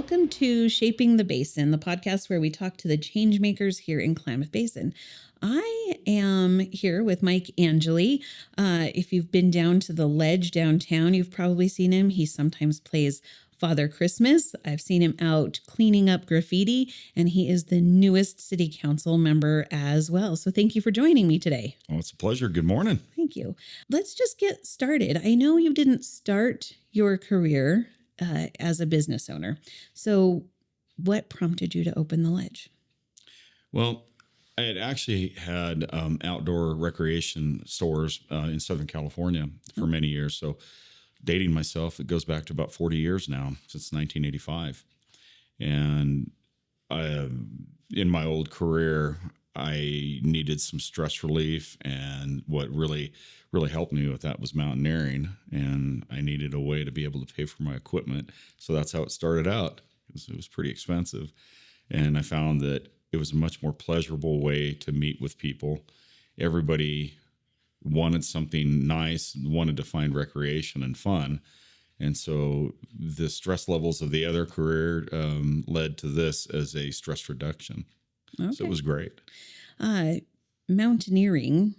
Welcome to Shaping the Basin, the podcast where we talk to the change makers here in Klamath Basin. I am here with Mike Angeli. If you've been down to the Ledge downtown, you've probably seen him. He sometimes plays Father Christmas. I've seen him out cleaning up graffiti, and he is the newest city council member as well. So thank you for joining me today. Oh, it's a pleasure. Good morning. Thank you. Let's just get started. I know you didn't start your career as a business owner. So what prompted you to open the Ledge? Well, I had actually had outdoor recreation stores in Southern California for many years. So dating myself, it goes back to about 40 years now, since 1985. And in my old career, I needed some stress relief, and what really helped me with that was mountaineering, and I needed a way to be able to pay for my equipment. So that's how it started out. It was pretty expensive, and I found that it was a much more pleasurable way to meet with people. Everybody wanted something nice, wanted to find recreation and fun. And so the stress levels of the other career led to this as a stress reduction. Okay. So it was great. Mountaineering.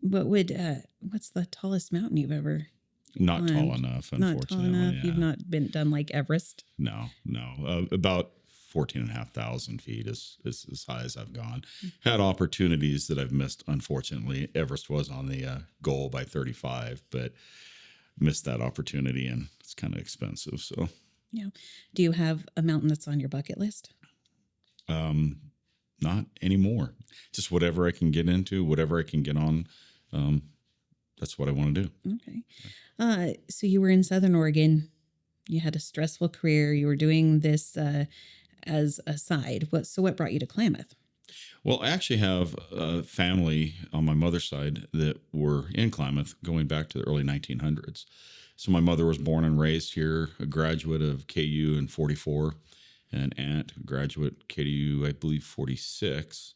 What's the tallest mountain you've ever Not climbed? tall enough, unfortunately. Not tall enough. Yeah. You've not done like Everest? No. About 14,500 feet is as high as I've gone. Had opportunities that I've missed, unfortunately. Everest was on the goal by 35, but missed that opportunity, and it's kind of expensive. So, yeah. Do you have a mountain that's on your bucket list? Not anymore. Just whatever I can get into, whatever I can get on. That's what I want to do. Okay. So you were in Southern Oregon. You had a stressful career. You were doing this as a side. What brought you to Klamath? Well, I actually have a family on my mother's side that were in Klamath going back to the early 1900s. So my mother was born and raised here, a graduate of KU in 44, an aunt, graduate KU, I believe, 46.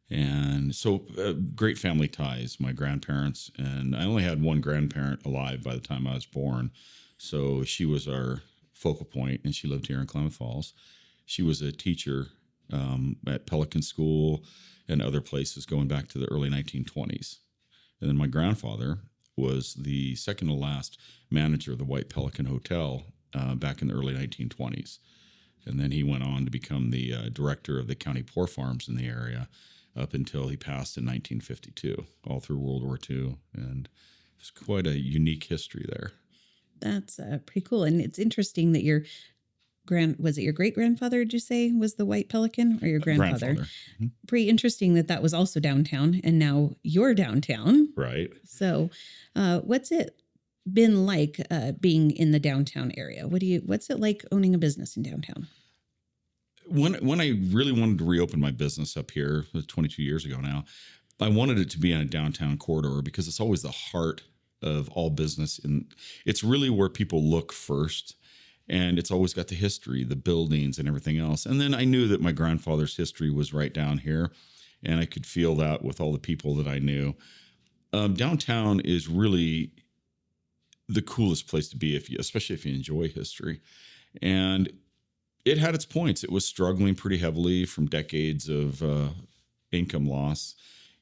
And so great family ties, my grandparents. And I only had one grandparent alive by the time I was born. So she was our focal point, and she lived here in Klamath Falls. She was a teacher at Pelican School and other places going back to the early 1920s. And then my grandfather was the second to last manager of the White Pelican Hotel back in the early 1920s. And then he went on to become the director of the county poor farms in the area up until he passed in 1952, all through World War II. And it's quite a unique history there. That's pretty cool. And it's interesting that was it your great-grandfather, did you say, was the White Pelican, or your grandfather? Mm-hmm. Pretty interesting that was also downtown, and now you're downtown. Right. So what's it been like being in the downtown area? What's it like owning a business in downtown? When I really wanted to reopen my business up here 22 years ago now, I wanted it to be in a downtown corridor because it's always the heart of all business. And it's really where people look first. And it's always got the history, the buildings and everything else. And then I knew that my grandfather's history was right down here. And I could feel that with all the people that I knew. Downtown is really the coolest place to be, especially if you enjoy history. And it had its points. It was struggling pretty heavily from decades of income loss.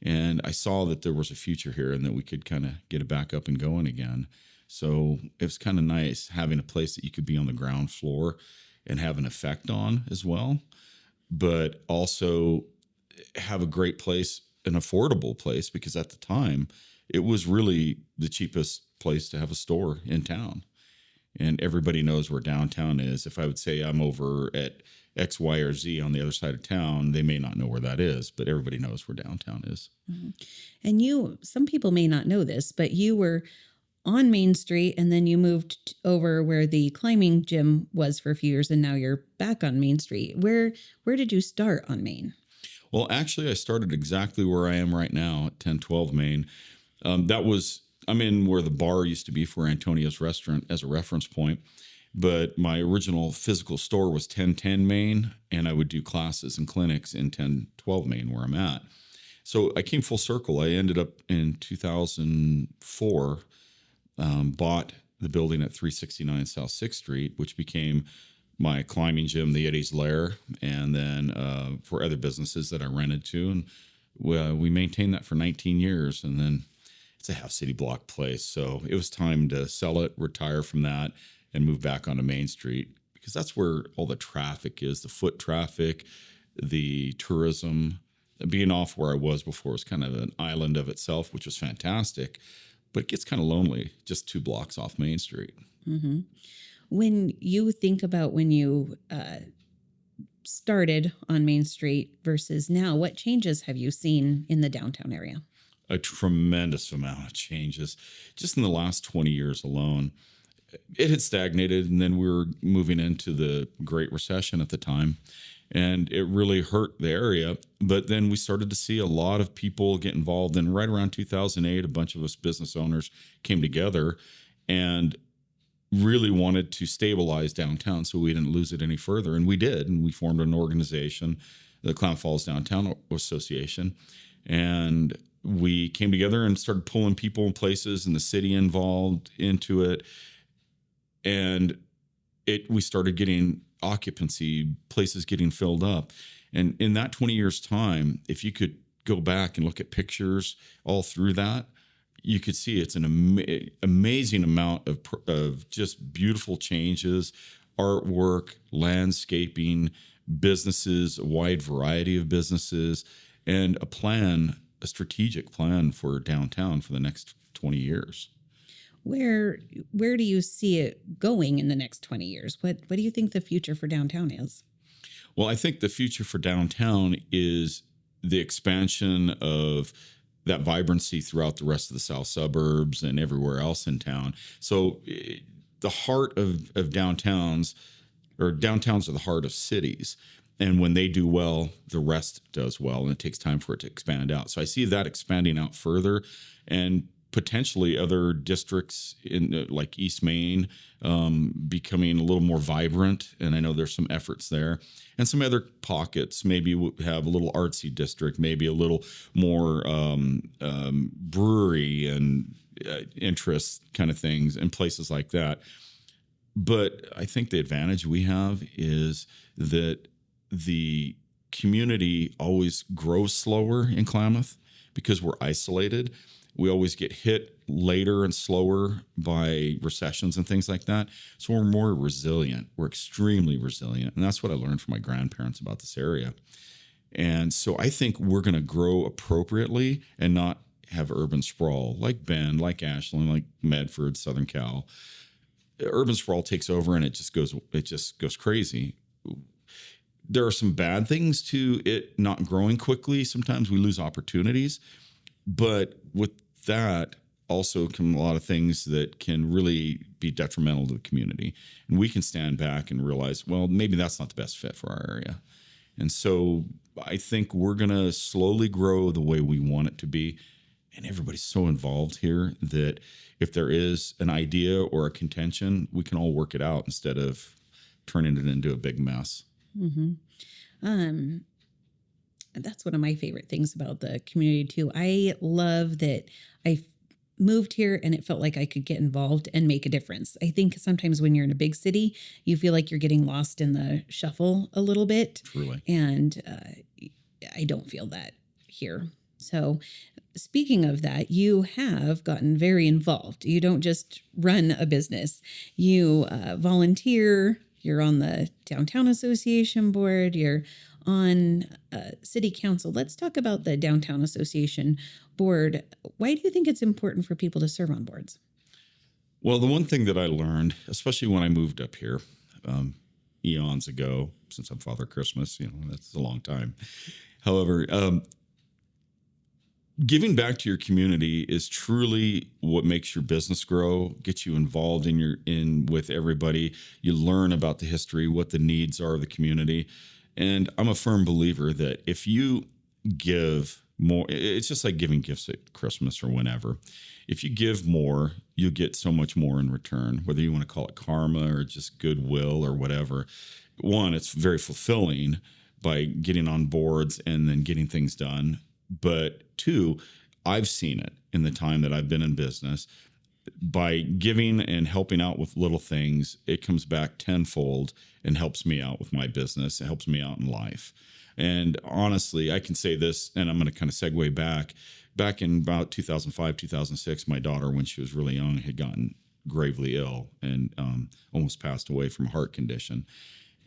And I saw that there was a future here and that we could kind of get it back up and going again. So it was kind of nice having a place that you could be on the ground floor and have an effect on as well, but also have a great place, an affordable place, because at the time it was really the cheapest place to have a store in town. And everybody knows where downtown is. If I would say I'm over at X, Y, or Z on the other side of town, they may not know where that is, but everybody knows where downtown is. Mm-hmm. And some people may not know this, but you were on Main Street, and then you moved over where the climbing gym was for a few years, and now you're back on Main Street. Where did you start on Main? Well, actually, I started exactly where I am right now at 1012 Main. I'm in where the bar used to be for Antonio's Restaurant as a reference point, but my original physical store was 1010 Main, and I would do classes and clinics in 1012 Main where I'm at. So I came full circle. I ended up in 2004, bought the building at 369 South 6th Street, which became my climbing gym, the Yeti's Lair, and then for other businesses that I rented to. And we maintained that for 19 years. And then it's a half city block place. So it was time to sell it, retire from that, and move back onto Main Street, because that's where all the traffic is, the foot traffic, the tourism. Being off where I was before was kind of an island of itself, which was fantastic, but it gets kind of lonely just 2 blocks off Main Street. Mm-hmm. When you think about when you started on Main Street versus now, what changes have you seen in the downtown area? A tremendous amount of changes just in the last 20 years alone. It had stagnated, and then we were moving into the Great Recession at the time, and it really hurt the area. But then we started to see a lot of people get involved. And right around 2008, a bunch of us business owners came together and really wanted to stabilize downtown so we didn't lose it any further. And we did. And we formed an organization, the Klamath Falls Downtown Association. And we came together and started pulling people and places in the city involved into it. And we started getting occupancy, places getting filled up. And in that 20 years time, if you could go back and look at pictures all through that, you could see it's an amazing amount of just beautiful changes, artwork, landscaping, businesses, a wide variety of businesses, and a strategic plan for downtown for the next 20 years. Where do you see it going in the next 20 years? What do you think the future for downtown is? Well, I think the future for downtown is the expansion of that vibrancy throughout the rest of the south suburbs and everywhere else in town. So the heart of downtowns are the heart of cities. And when they do well, the rest does well, and it takes time for it to expand out. So I see that expanding out further, and potentially other districts in like East Main becoming a little more vibrant. And I know there's some efforts there, and some other pockets. Maybe we'll have a little artsy district, maybe a little more brewery and interest kind of things and places like that. But I think the advantage we have is that the community always grows slower in Klamath because we're isolated. We always get hit later and slower by recessions and things like that. So we're more resilient. We're extremely resilient. And that's what I learned from my grandparents about this area. And so I think we're going to grow appropriately and not have urban sprawl like Bend, like Ashland, like Medford, Southern Cal. Urban sprawl takes over and it just goes crazy. There are some bad things to it not growing quickly. Sometimes we lose opportunities. But with that also come a lot of things that can really be detrimental to the community. And we can stand back and realize, well, maybe that's not the best fit for our area. And so I think we're going to slowly grow the way we want it to be. And everybody's so involved here that if there is an idea or a contention, we can all work it out instead of turning it into a big mess. Mm-hmm. That's one of my favorite things about the community too. I love that I moved here and it felt like I could get involved and make a difference. I think sometimes when you're in a big city, you feel like you're getting lost in the shuffle a little bit. Truly. And I don't feel that here. So speaking of that, you have gotten very involved. You don't just run a business. You volunteer. You're on the Downtown Association board. You're on city council. Let's talk about the Downtown Association board. Why do you think it's important for people to serve on boards? Well, the one thing that I learned, especially when I moved up here eons ago, since I'm Father Christmas, that's a long time. However, giving back to your community is truly what makes your business grow, gets you involved in with everybody. You learn about the history, what the needs are of the community. And I'm a firm believer that if you give more, it's just like giving gifts at Christmas or whenever. If you give more, you get so much more in return, whether you want to call it karma or just goodwill or whatever. One, it's very fulfilling by getting on boards and then getting things done. But two, I've seen it in the time that I've been in business. by giving and helping out with little things, it comes back tenfold and helps me out with my business. It helps me out in life. And honestly, I can say this, and I'm going to kind of segue back in about 2005, 2006, my daughter, when she was really young, had gotten gravely ill and almost passed away from a heart condition.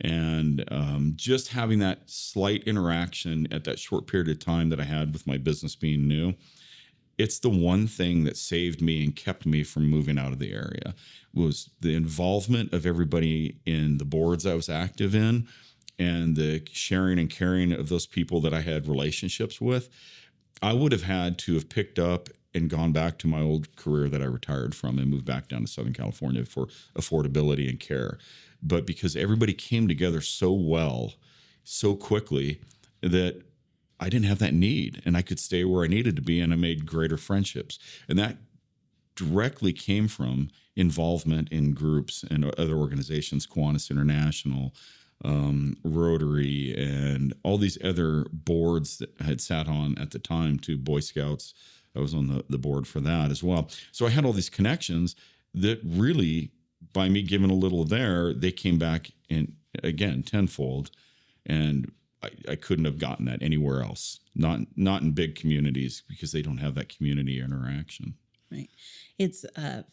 And just having that slight interaction at that short period of time that I had with my business being new, it's the one thing that saved me and kept me from moving out of the area, was the involvement of everybody in the boards I was active in, and the sharing and caring of those people that I had relationships with. I would have had to have picked up and gone back to my old career that I retired from and moved back down to Southern California for affordability and care. But because everybody came together so well, so quickly, that I didn't have that need, and I could stay where I needed to be, and I made greater friendships. And that directly came from involvement in groups and other organizations, Kiwanis International, Rotary, and all these other boards that I had sat on at the time, to Boy Scouts. I was on the board for that as well. So I had all these connections that really, by me giving a little there, they came back in again tenfold. And I couldn't have gotten that anywhere else, not in big communities, because they don't have that community interaction. Right. It's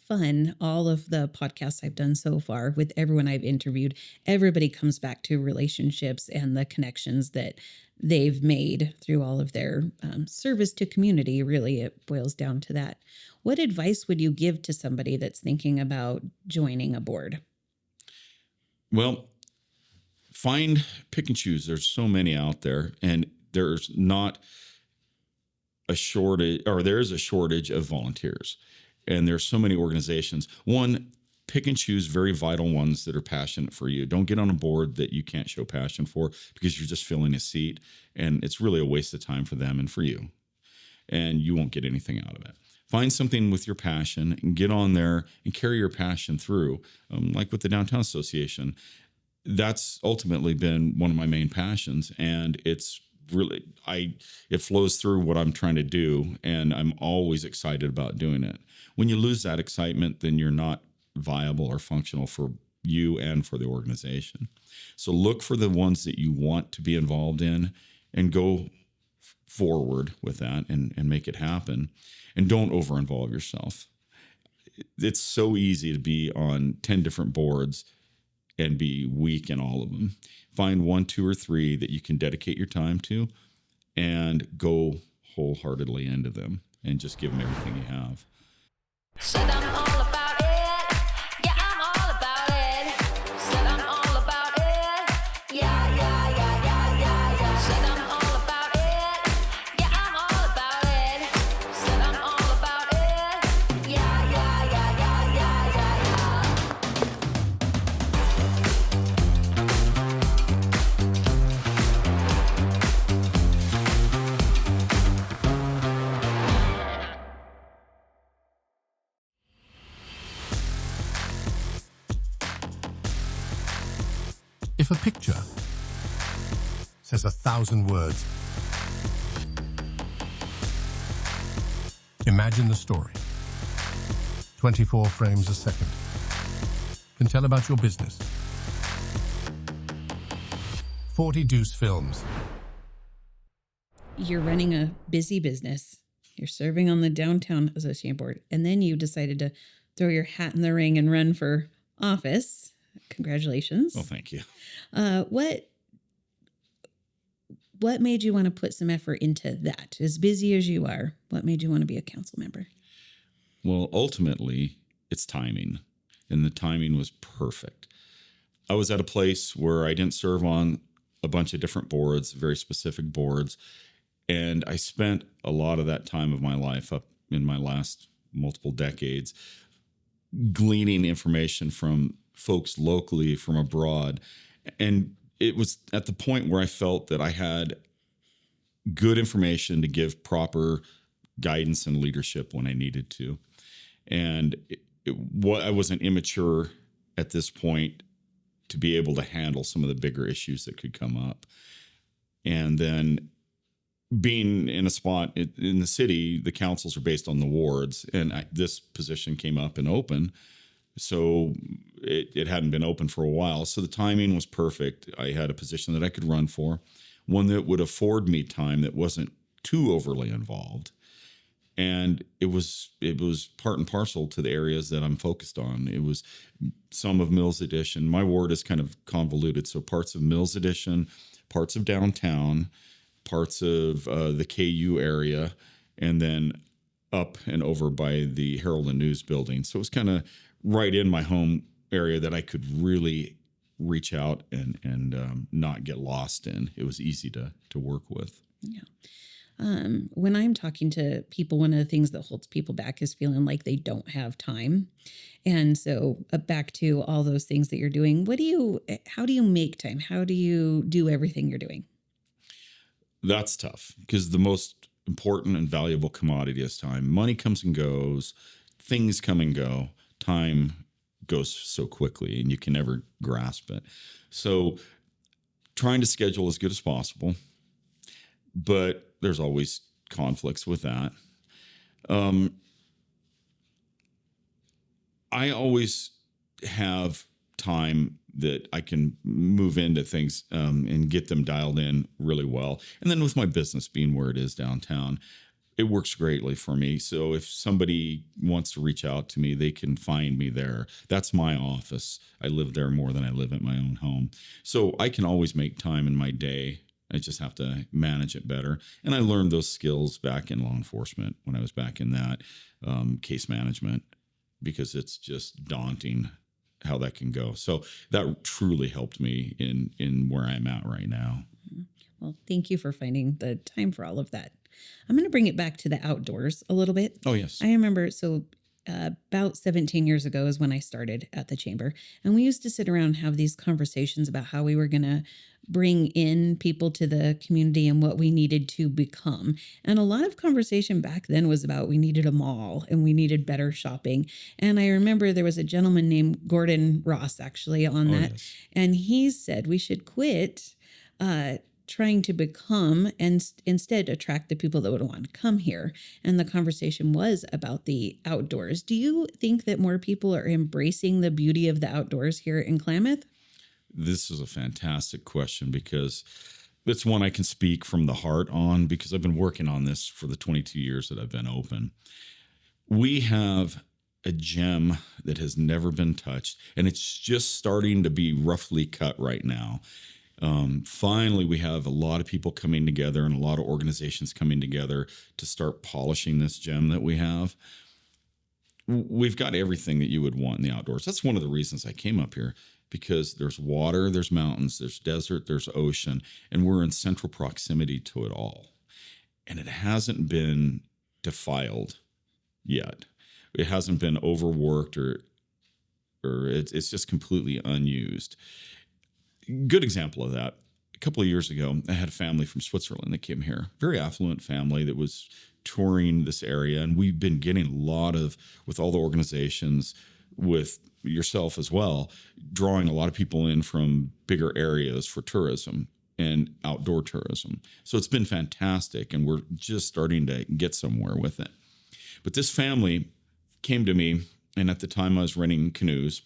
fun. All of the podcasts I've done so far with everyone I've interviewed, everybody comes back to relationships and the connections that they've made through all of their service to community. Really, it boils down to that. What advice would you give to somebody that's thinking about joining a board? Well, pick and choose. There's so many out there, and there's not a shortage, or there is a shortage of volunteers. And there's so many organizations. One, pick and choose very vital ones that are passionate for you. Don't get on a board that you can't show passion for, because you're just filling a seat, and it's really a waste of time for them and for you. And you won't get anything out of it. Find something with your passion and get on there and carry your passion through. Like with the Downtown Association, that's ultimately been one of my main passions, and it's really, it flows through what I'm trying to do, and I'm always excited about doing it. When you lose that excitement, then you're not viable or functional for you and for the organization. So look for the ones that you want to be involved in and go forward with that and make it happen. And don't over-involve yourself. It's so easy to be on 10 different boards and be weak in all of them. Find 1, 2, or 3 that you can dedicate your time to, and go wholeheartedly into them and just give them everything you have. Said I'm all about it. Yeah, I'm all about it. Said I'm all about it. Yeah, yeah, yeah, yeah, yeah, yeah. Said I'm all about it. Yeah, I'm all about it. Said I'm all about it. Yeah, yeah, yeah, yeah, yeah, yeah, yeah. If a picture says 1,000 words, imagine the story. 24 frames a second can tell about your business. 40 Deuce Films. You're running a busy business. You're serving on the Downtown Association board, and then you decided to throw your hat in the ring and run for office. Congratulations. Well, thank you. What made you want to put some effort into that? As busy as you are, what made you want to be a council member? Well, ultimately, it's timing, and the timing was perfect. I was at a place where I didn't serve on a bunch of different boards, very specific boards, and I spent a lot of that time of my life up in my last multiple decades gleaning information from folks locally, from abroad. And it was at the point where I felt that I had good information to give proper guidance and leadership when I needed to. And I wasn't immature at this point to be able to handle some of the bigger issues that could come up. And then being in a spot in the city, the councils are based on the wards, and this position came up and open. So it hadn't been open for a while. So the timing was perfect. I had a position that I could run for, one that would afford me time that wasn't too overly involved. And it was part and parcel to the areas that I'm focused on. It was some of Mills Addition. My ward is kind of convoluted. So parts of Mills Addition, parts of downtown, parts of the KU area, and then up and over by the Herald and News building. So it was kind of right in my home area that I could really reach out and not get lost in. It was easy to work with. Yeah. When I'm talking to people, one of the things that holds people back is feeling like they don't have time. And so back to all those things that you're doing, how do you make time? How do you do everything you're doing? That's tough because the most important and valuable commodity is time. Money comes and goes, things come and go, time goes so quickly and you can never grasp it. So trying to schedule as good as possible, but there's always conflicts with that. I always have time that I can move into things and get them dialed in really well. And then with my business being where it is downtown, it works greatly for me. So if somebody wants to reach out to me, they can find me there. That's my office. I live there more than I live at my own home. So I can always make time in my day. I just have to manage it better. And I learned those skills back in law enforcement when I was back in that case management, because it's just daunting how that can go. So that truly helped me in where I'm at right now. Well, thank you for finding the time for all of that. I'm going to bring it back to the outdoors a little bit. Oh, yes. I remember, about 17 years ago is when I started at the chamber, and we used to sit around and have these conversations about how we were going to bring in people to the community and what we needed to become. And a lot of conversation back then was about we needed a mall and we needed better shopping. And I remember there was a gentleman named Gordon Ross actually on that. Yes. And he said we should quit trying to become and instead attract the people that would want to come here. And the conversation was about the outdoors. Do you think that more people are embracing the beauty of the outdoors here in Klamath? This is a fantastic question because it's one I can speak from the heart on, because I've been working on this for the 22 years that I've been open. We have a gem that has never been touched, and it's just starting to be roughly cut right now. Finally, we have a lot of people coming together and a lot of organizations coming together to start polishing this gem that we have. We've got everything that you would want in the outdoors. That's one of the reasons I came up here, because there's water, there's mountains, there's desert, there's ocean, and we're in central proximity to it all. And it hasn't been defiled yet. It hasn't been overworked or it's just completely unused. Good example of that. A couple of years ago, I had a family from Switzerland that came here. Very affluent family that was touring this area. And we've been getting a lot of, with all the organizations, with yourself as well, drawing a lot of people in from bigger areas for tourism and outdoor tourism. So it's been fantastic. And we're just starting to get somewhere with it. But this family came to me, and at the time I was renting canoes,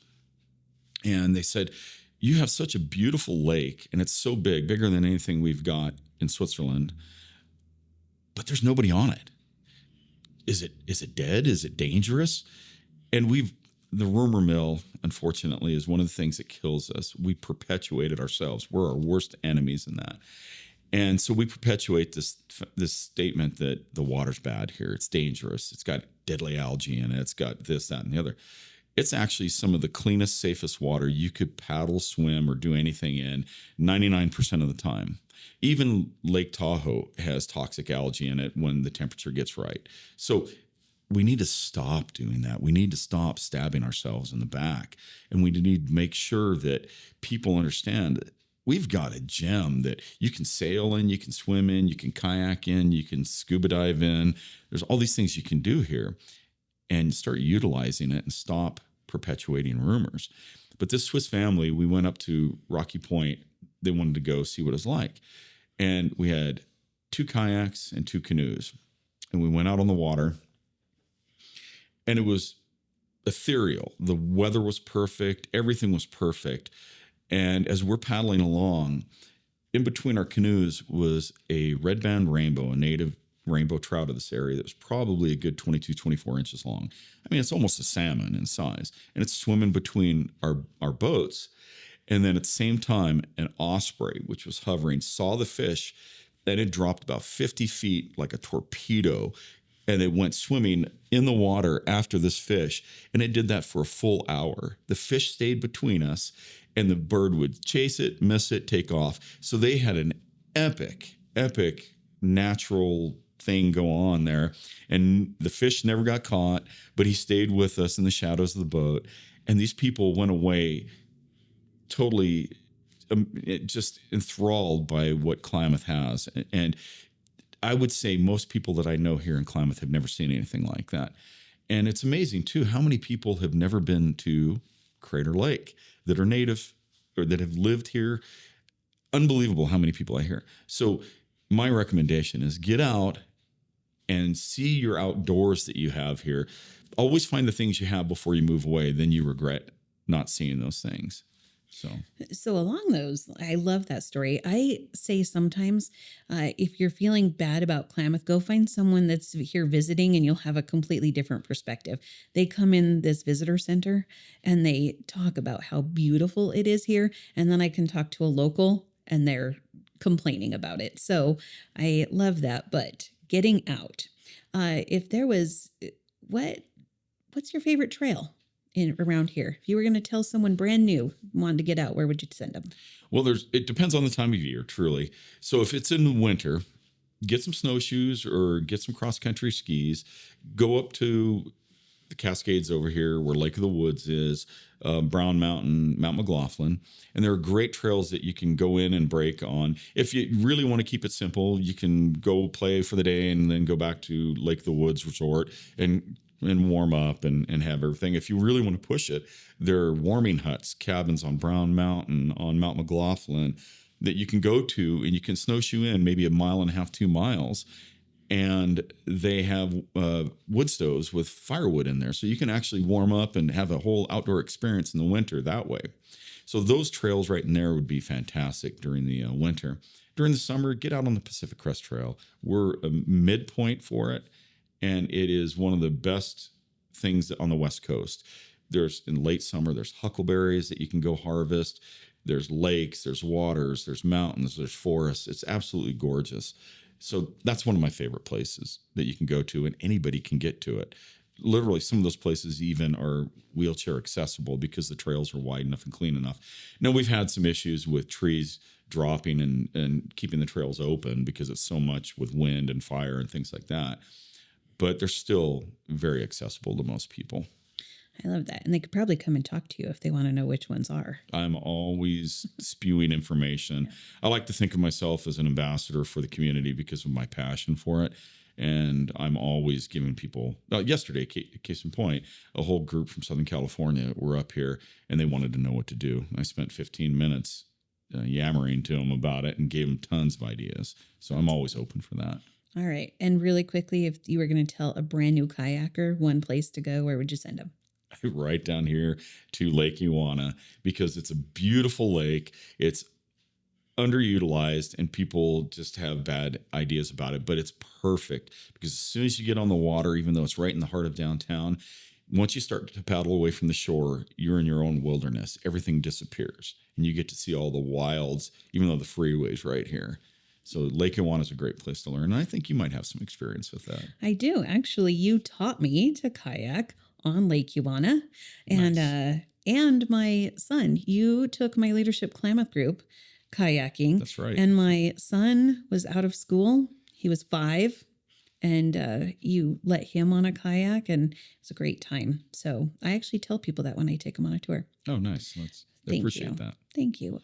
and they said, "You have such a beautiful lake, and it's so big, bigger than anything we've got in Switzerland, but there's nobody on it. Is it dead? Is it dangerous?" And the rumor mill, unfortunately, is one of the things that kills us. We perpetuate it ourselves. We're our worst enemies in that. And so we perpetuate this statement that the water's bad here. It's dangerous. It's got deadly algae in it. It's got this, that, and the other. It's actually some of the cleanest, safest water you could paddle, swim, or do anything in 99% of the time. Even Lake Tahoe has toxic algae in it when the temperature gets right. So we need to stop doing that. We need to stop stabbing ourselves in the back. And we need to make sure that people understand that we've got a gem that you can sail in, you can swim in, you can kayak in, you can scuba dive in. There's all these things you can do here, and start utilizing it and stop perpetuating rumors. But this Swiss family, we went up to Rocky Point. They wanted to go see what it was like. And we had 2 kayaks and 2 canoes. And we went out on the water, and it was ethereal. The weather was perfect. Everything was perfect. And as we're paddling along, in between our canoes was a red band rainbow, a native rainbow trout of this area that was probably a good 22, 24 inches long. I mean, it's almost a salmon in size. And it's swimming between our boats. And then at the same time, an osprey, which was hovering, saw the fish, and it dropped about 50 feet like a torpedo. And it went swimming in the water after this fish. And it did that for a full hour. The fish stayed between us, and the bird would chase it, miss it, take off. So they had an epic natural thing go on there. And the fish never got caught, but he stayed with us in the shadows of the boat. And these people went away totally just enthralled by what Klamath has. And I would say most people that I know here in Klamath have never seen anything like that. And it's amazing, too, how many people have never been to Crater Lake that are native or that have lived here. Unbelievable how many people I hear. So my recommendation is get out and see your outdoors that you have here. Always find the things you have before you move away. Then you regret not seeing those things. So along those, I love that story. I say sometimes if you're feeling bad about Klamath, go find someone that's here visiting and you'll have a completely different perspective. They come in this visitor center and they talk about how beautiful it is here. And then I can talk to a local and they're complaining about it. So I love that. But getting out, if there was, what's your favorite trail around here? If you were going to tell someone brand new wanted to get out, where would you send them? Well, it depends on the time of year, truly. So if it's in the winter, get some snowshoes or get some cross-country skis. Go up to the Cascades over here where Lake of the Woods is, Brown Mountain, Mount McLaughlin. And there are great trails that you can go in and break on. If you really want to keep it simple, you can go play for the day and then go back to Lake of the Woods Resort and warm up and have everything. If you really want to push it, there are warming huts, cabins on Brown Mountain, on Mount McLaughlin that you can go to, and you can snowshoe in maybe 1.5 miles, 2 miles. And they have wood stoves with firewood in there. So you can actually warm up and have a whole outdoor experience in the winter that way. So those trails right in there would be fantastic during the winter. During the summer, get out on the Pacific Crest Trail. We're a midpoint for it. And it is one of the best things on the West Coast. There's in late summer, there's huckleberries that you can go harvest. There's lakes, there's waters, there's mountains, there's forests. It's absolutely gorgeous. So that's one of my favorite places that you can go to, and anybody can get to it. Literally, some of those places even are wheelchair accessible because the trails are wide enough and clean enough. Now, we've had some issues with trees dropping and keeping the trails open because it's so much with wind and fire and things like that. But they're still very accessible to most people. I love that. And they could probably come and talk to you if they want to know which ones are. I'm always spewing information. Yeah. I like to think of myself as an ambassador for the community because of my passion for it. And I'm always giving people, yesterday, case in point, a whole group from Southern California were up here and they wanted to know what to do. I spent 15 minutes yammering to them about it and gave them tons of ideas. So I'm always open for that. All right. And really quickly, if you were going to tell a brand new kayaker one place to go, where would you send them? Right down here to Lake Ewana, because it's a beautiful lake. It's underutilized and people just have bad ideas about it, but it's perfect because as soon as you get on the water, even though it's right in the heart of downtown, once you start to paddle away from the shore, you're in your own wilderness. Everything disappears and you get to see all the wilds, even though the freeway's right here. So Lake Ewana is a great place to learn. And I think you might have some experience with that. I do. Actually, you taught me to kayak on Lake Ewana. And nice. And my son, you took my Leadership Klamath group kayaking. That's right. And my son was out of school. He was 5. And you let him on a kayak, and it was a great time. So I actually tell people that when I take them on a tour. Oh, nice. I appreciate that. Thank you.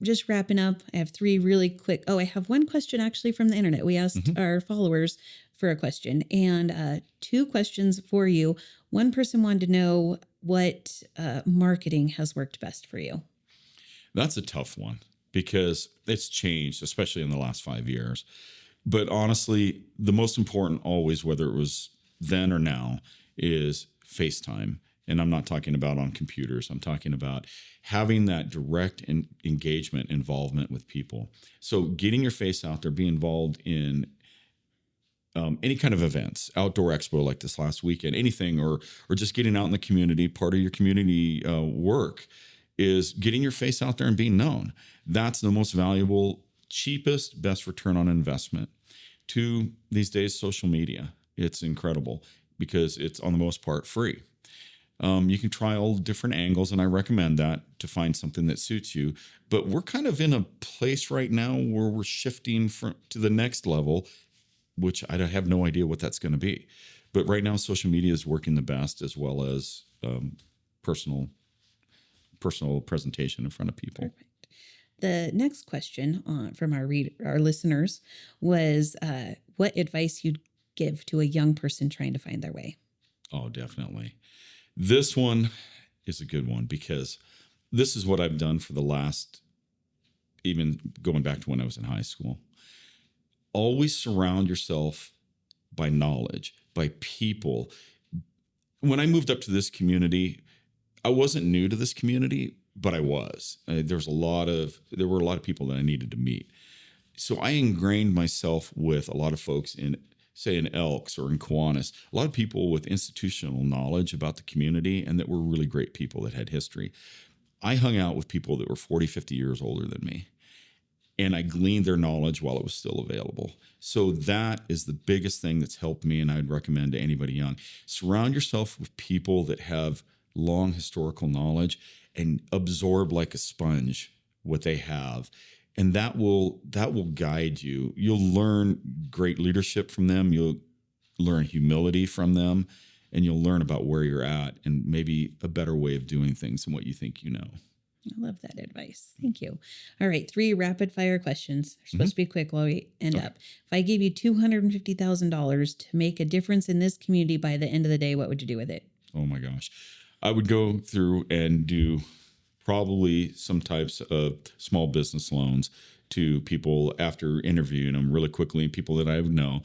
Just wrapping up, I have 3 really quick. Oh, I have one question actually from the internet. We asked our followers for a question, and 2 questions for you. One person wanted to know what marketing has worked best for you. That's a tough one because it's changed, especially in the last 5 years. But honestly, the most important always, whether it was then or now, is FaceTime. And I'm not talking about on computers. I'm talking about having that direct engagement, involvement with people. So getting your face out there, be involved in any kind of events, outdoor expo like this last weekend, anything, or just getting out in the community. Part of your community work is getting your face out there and being known. That's the most valuable, cheapest, best return on investment. To these days, social media. It's incredible because it's on the most part free. You can try all different angles, and I recommend that to find something that suits you. But we're kind of in a place right now where we're shifting to the next level, which I have no idea what that's going to be. But right now, social media is working the best, as well as personal presentation in front of people. Perfect. The next question from our listeners was what advice you'd give to a young person trying to find their way? Oh, definitely. This one is a good one because this is what I've done for the last, even going back to when I was in high school. Always surround yourself by knowledge, by people. When I moved up to this community, I wasn't new to this community, but I was. There were a lot of people that I needed to meet. So I ingrained myself with a lot of folks in, say, in Elks or in Kiwanis, a lot of people with institutional knowledge about the community and that were really great people that had history. I hung out with people that were 40, 50 years older than me, and I gleaned their knowledge while it was still available. So that is the biggest thing that's helped me, and I'd recommend to anybody young. Surround yourself with people that have long historical knowledge and absorb like a sponge what they have. And that will guide you. You'll learn great leadership from them. You'll learn humility from them, and you'll learn about where you're at and maybe a better way of doing things than what you think you know. I love that advice. Thank you. All right, 3 rapid fire questions. They're supposed to be quick while we end up. If I gave you $250,000 to make a difference in this community by the end of the day, what would you do with it? Oh my gosh. I would go through and do probably some types of small business loans to people after interviewing them really quickly and people that I would know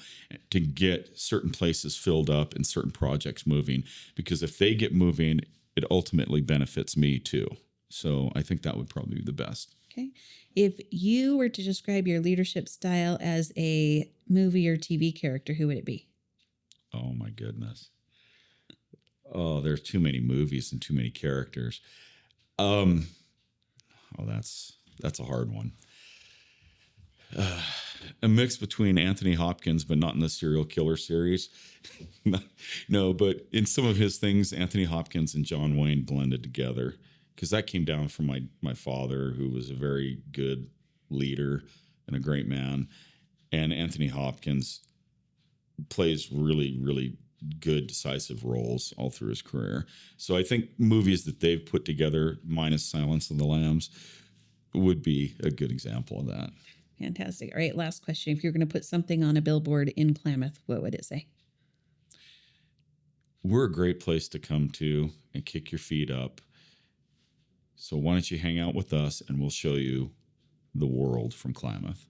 to get certain places filled up and certain projects moving. Because if they get moving, it ultimately benefits me too. So I think that would probably be the best. Okay. If you were to describe your leadership style as a movie or TV character, who would it be? Oh my goodness. Oh, there's too many movies and too many characters. That's a hard one. A mix between Anthony Hopkins, but not in the serial killer series. No, but in some of his things, Anthony Hopkins and John Wayne blended together, because that came down from my father, who was a very good leader and a great man. And Anthony Hopkins plays really, really good, decisive roles all through his career. So I think movies that they've put together, minus Silence of the Lambs, would be a good example of that. Fantastic. All right, last question. If you're going to put something on a billboard in Klamath, what would it say? We're a great place to come to and kick your feet up. So why don't you hang out with us and we'll show you the world from Klamath.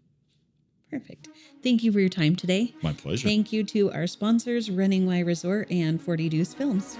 Perfect. Thank you for your time today. My pleasure. Thank you to our sponsors, Running Y Resort and 40 Deuce Films.